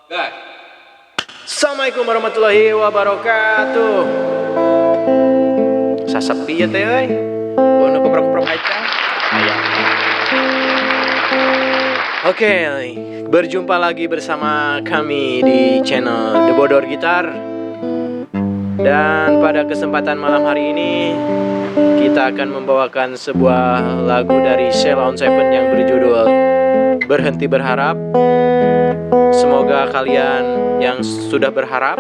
Gas. Assalamualaikum warahmatullahi wabarakatuh. Sasepi ya teh euy. Ono koprok-koprok aja. Ayah. Oke, berjumpa lagi bersama kami di channel The Bodor Gitar. Dan pada kesempatan malam hari ini kita akan membawakan sebuah lagu dari Sheila on 7 yang berjudul Berhenti Berharap. Semoga kalian yang sudah berharap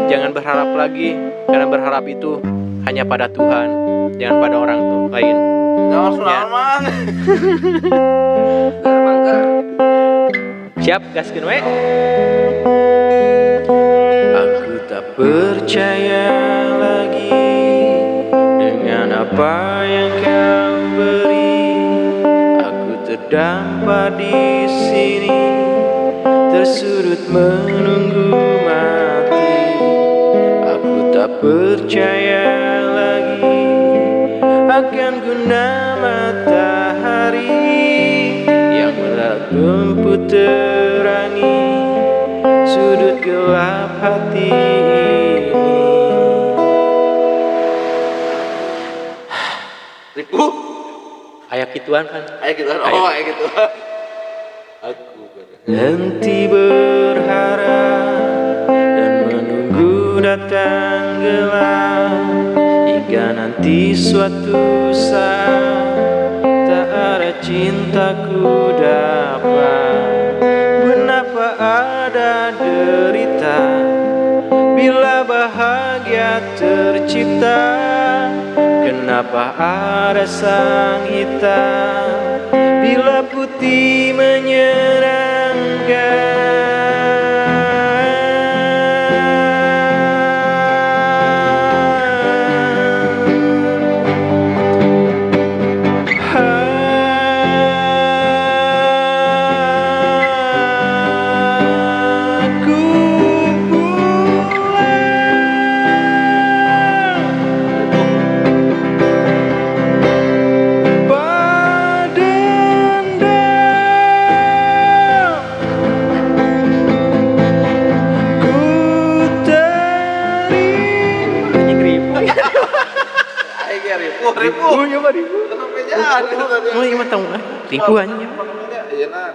jangan berharap lagi, karena berharap itu hanya pada Tuhan, jangan pada orang lain. Siap, gaskeun we. Aku tak percaya lagi dengan apa yang kau beri. Aku terdampar di sini, tersudut menunggu mati. Aku tak percaya lagi akan guna matahari yang melampu terangi sudut gelap hati ini. Ribu. Ayak gituan kan? Ayo gitu. Oh, ayo gitu. Aku Henti berharap dan menunggu datang gelap, hingga nanti suatu saat tak ada cintaku dapat. Kenapa ada derita bila bahagia tercipta? Kenapa ada sang hitam bila putih menyenangkan? Aku ribu. Nyoba ribu. Sampai jalan itu tadi. Oh iya mah tahu ribu aja. Iya nah.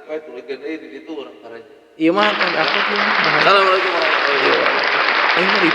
Kayak tulisan di situ orang karanya. Iya mah kan aku tuh. Assalamualaikum warahmatullahi wabarakatuh. Ayo ribu.